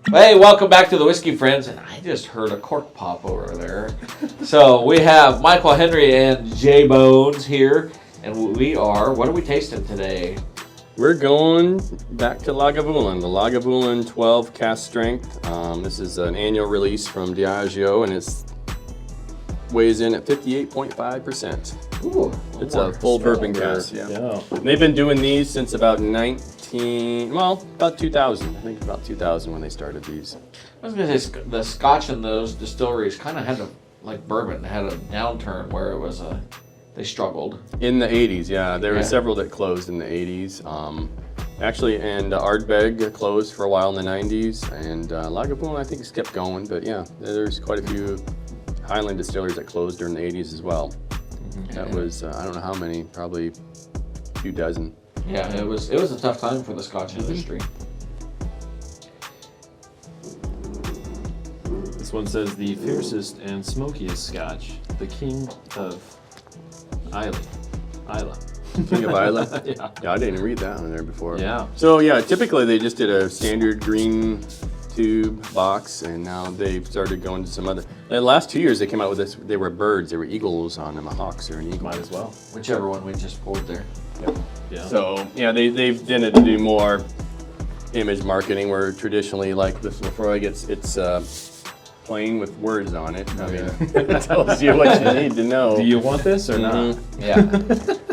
Hey, welcome back to the Whiskey Friends, and I just heard a cork pop over there. So we have Michael Henry and Jay Bones here, and what are we tasting today? We're going back to Lagavulin, the Lagavulin 12 Cask Strength. This is an annual release from Diageo, and it weighs in at 58.5%. Ooh, it's a full bourbon cask. Yeah. They've been doing these since about 2000. I think about 2000 when they started these. I was going to say the Scotch in those distilleries kind of had like bourbon, had a downturn where it was they struggled. In the 80s, yeah. There were several that closed in the 80s. Actually, and Ardbeg closed for a while in the 90s, and Lagavulin I think has kept going, but yeah, there's quite a few Highland distilleries that closed during the 80s as well. Mm-hmm. That was, I don't know how many, probably a few dozen. Yeah, it was a tough time for the Scotch industry. This one says the fiercest and smokiest Scotch, the king of Islay. King of Islay? Yeah, I didn't read that one there before. Yeah. So yeah, typically they just did a standard green tube box, and now they've started going to some other. The last 2 years they came out with this. They were birds. They were eagles on them, a hawks or an eagle. Might as well. Whichever one we just poured there. Yep. Yeah. So yeah, they've tended to do more image marketing, where traditionally, like this Lefroy it's plain with words on it. I mean, it tells you what you need to know. Do you want this or not? Yeah.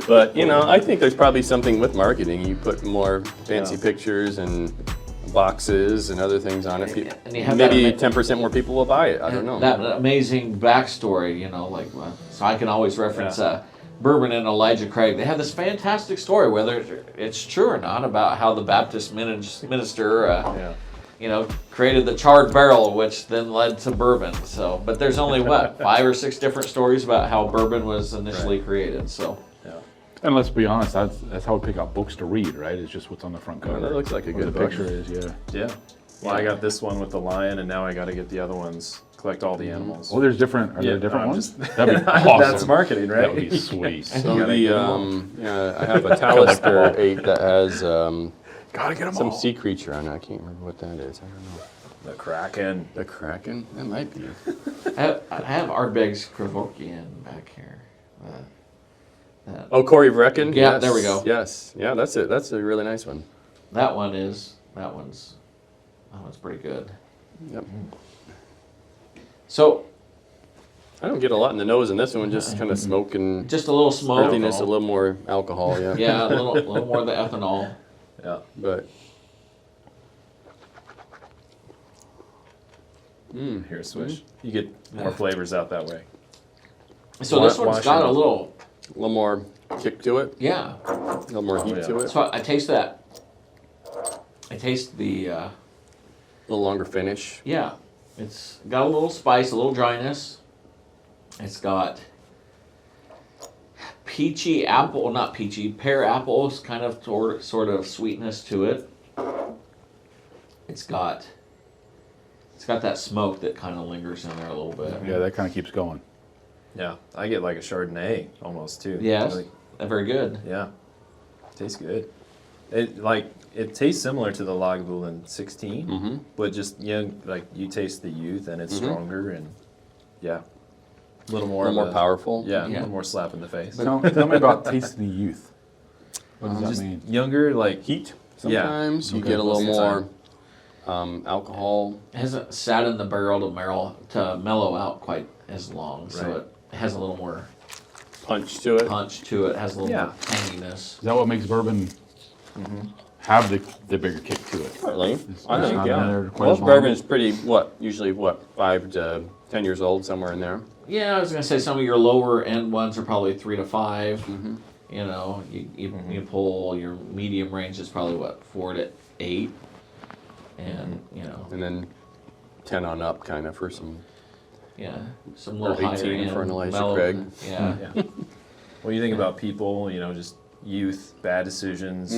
But I think there's probably something with marketing. You put more fancy pictures and boxes and other things on it. And maybe 10% more people will buy it. I don't know. That amazing backstory, so I can always reference Bourbon and Elijah Craig. They have this fantastic story, whether it's true or not, about how the Baptist minister, created the charred barrel, which then led to bourbon. So, but there's only 5 or 6 different stories about how bourbon was initially created. So. And let's be honest, that's how we pick out books to read, right? It's just what's on the front cover. That looks like a good book. The picture is, Yeah. Well, I got this one with the lion, and now I got to get the other ones. Collect all the animals. Oh, there's different. Are there different ones? That'd be awesome. That's marketing, right? That would be sweet. So I have a Talisker 8 that has gotta get them some all. sea creature on it. I can't remember what that is. I don't know. The Kraken. The Kraken? That might be. I have Ardbeg's Kravokian back here. Corey Vrecken? Yeah, yes. There we go. Yes. Yeah, that's it. That's a really nice one. That one's pretty good. Yep. So I don't get a lot in the nose in this one, just kind of smoke and just a little smoke. Earthiness, a little more alcohol, yeah. Yeah, a little more of the ethanol. Yeah. But Here, swish. You get more flavors out that way. So this one's got a little more kick to it. Yeah. A little more heat to it. So I taste that. I taste the a little longer finish. Yeah. It's got a little spice, a little dryness. It's got peachy apple, not peachy, pear apples, kind of sort of sweetness to it. It's got that smoke that kind of lingers in there a little bit. Yeah, that kind of keeps going. Yeah, I get like a Chardonnay almost too. Yes, very good. Yeah, tastes good. It tastes similar to the Lagavulin 16, but just like you taste the youth and it's stronger and a little more powerful. Yeah, a little more slap in the face. Tell me about tasting the youth. What does that just mean? Younger, like heat. Sometimes you get a little more alcohol. It hasn't sat in the barrel to mellow out quite as long, so it has a little more punch to it. It has a little more tanginess. Is that what makes bourbon have the bigger kick to it? Really? I think, yeah. Most bourbon is usually 5 to 10 years old, somewhere in there. Yeah, I was going to say some of your lower end ones are probably 3 to 5. You pull your medium range is probably 4 to 8. And, And then 10 on up kind of for some. Yeah, some little higher 18 end, for an Elijah mellow, Craig. Yeah. When you think about people, just youth, bad decisions,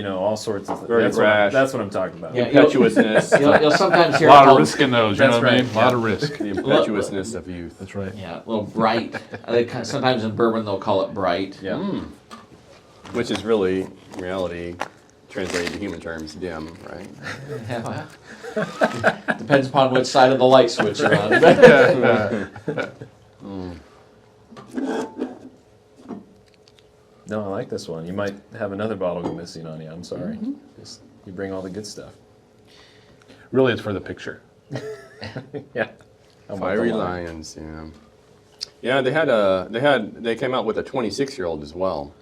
all sorts of things. Very rash. That's what I'm talking about. Yeah, impetuousness. You'll sometimes hear a lot of risk in those, you know what I mean? A lot of risk. The impetuousness of youth. That's right. Yeah, a little bright. Sometimes in bourbon they'll call it bright. Yeah. Which is really, in reality, translated to human terms, dim, right? Yeah, well, depends upon which side of the light switch you're on. No, I like this one. You might have another bottle go missing on you. I'm sorry. Just, you bring all the good stuff. Really, it's for the picture. Yeah. I want the Fiery line. Lions, yeah. Yeah, they came out with a 26-year-old as well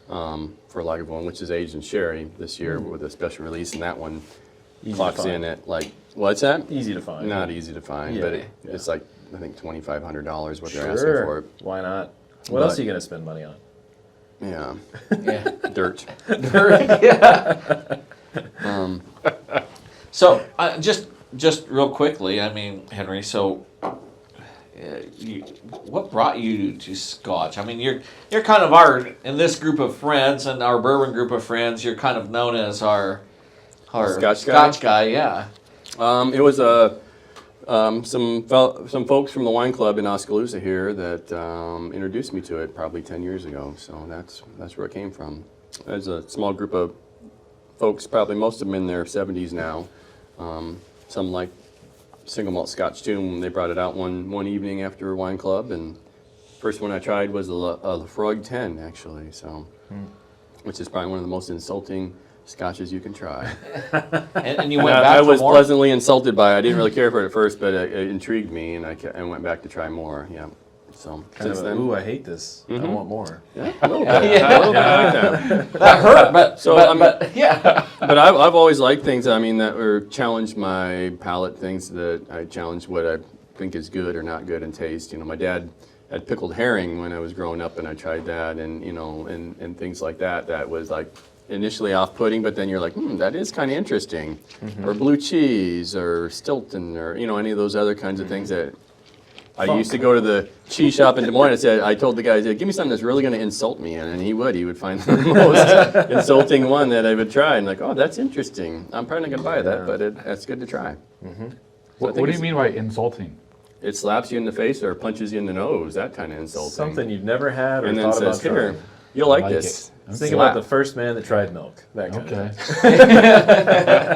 for Lagavulin, which is aged in sherry this year with a special release, and that one Easy to clocks find. in at like, what's that? Easy to find. Not easy to find, Yeah, but yeah. it's like, I think $2,500 what they're asking Sure. for it. Why not? What But- else are you going to spend money on? Yeah, Yeah. dirt. Yeah. So just real quickly, I mean, Henry. So, what brought you to Scotch? I mean, you're kind of in this group of friends and our bourbon group of friends. You're kind of known as our Scotch guy? guy. Yeah. It was some folks from the wine club in Oskaloosa here that introduced me to it probably 10 years ago. So that's where it came from. There's a small group of folks, probably most of them in their 70s now. Some like Single Malt Scotch too. They brought it out one evening after a wine club, and first one I tried was the Lafroig 10 actually. So, which is probably one of the most insulting Scotches you can try. And you went back. I was for more? pleasantly insulted by it. I didn't really care for it at first, but it intrigued me, and I went back to try more. Yeah. So Kind since of, then, ooh, I hate this. I want more. yeah, a little bit. Yeah. A little bit like that. That hurt, but So, but yeah. But I've always liked things. I mean, that were challenge my palate. Things that I challenge what I think is good or not good in taste. You know, my dad had pickled herring when I was growing up, and I tried that, and you know, and things like that. That was like initially off-putting, but then you're like, that is kind of interesting. Or blue cheese, or Stilton, or you know, any of those other kinds of things that. I used to go to the cheese shop in Des Moines and I told the guy, give me something that's really going to insult me. And he would find the most insulting one that I would try. And like, oh, that's interesting. I'm probably not going to buy that, but that's good to try. So I What think do you mean by insulting? It slaps you in the face or punches you in the nose, that kind of insulting. Something you've never had or And then thought about says, here, trying. you'll like like this. Think about Slap. the first man that tried milk. That kind Okay. of thing.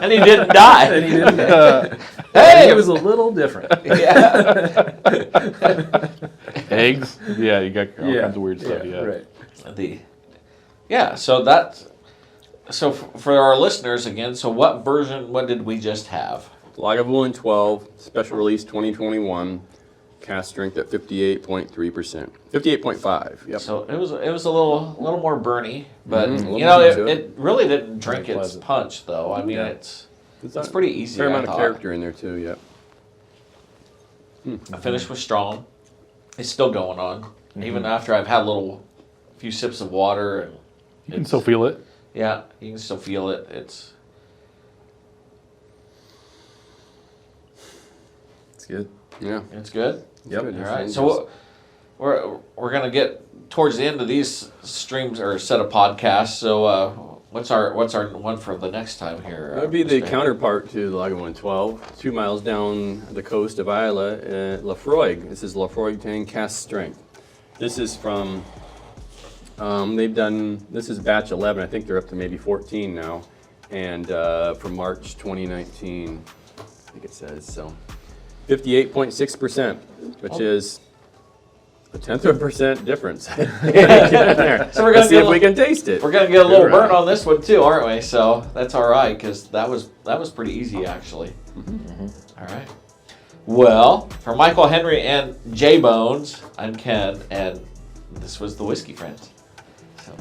And he didn't die. And he didn't. Hey, He was a little different. yeah. Eggs? Yeah, you got all kinds of weird stuff. Yeah. Right. So for our listeners again, so what did we just have? Lagavulin 12, special release 2021, cask strength at 58.3%. 58.5, yep. So it was a little more burny, but Mhm, a little you know bit to it really didn't drink Very its pleasant. punch though. I mean Yeah. it's pretty easy. Fair I amount of thought. character in there too, yep. The finish was strong. It's still going on, even after I've had few sips of water. And You can still feel it. yeah, you can still feel it. It's good. Yeah. It's good. Yep. Good. All right. So we're gonna get towards the end of these streams or set of podcasts. So what's our one for the next time here? That would be the Mr. counterpart to the Lagavulin 12, 2 miles down the coast of Islay, Lafroig. This is Lafroig 10 Cask Strength. This is from, this is batch 11. I think they're up to maybe 14 now. And from March 2019, I think it says. So 58.6%, which is a 1/10% difference. Get in there. So we're Let's gonna see get if we can taste it. We're gonna get a little Good burn ride. on this one too, aren't we? So that's all right because that was pretty easy actually. All right. Well, for Michael, Henry, and J Bones, I'm Ken, and this was the Whiskey Friends. So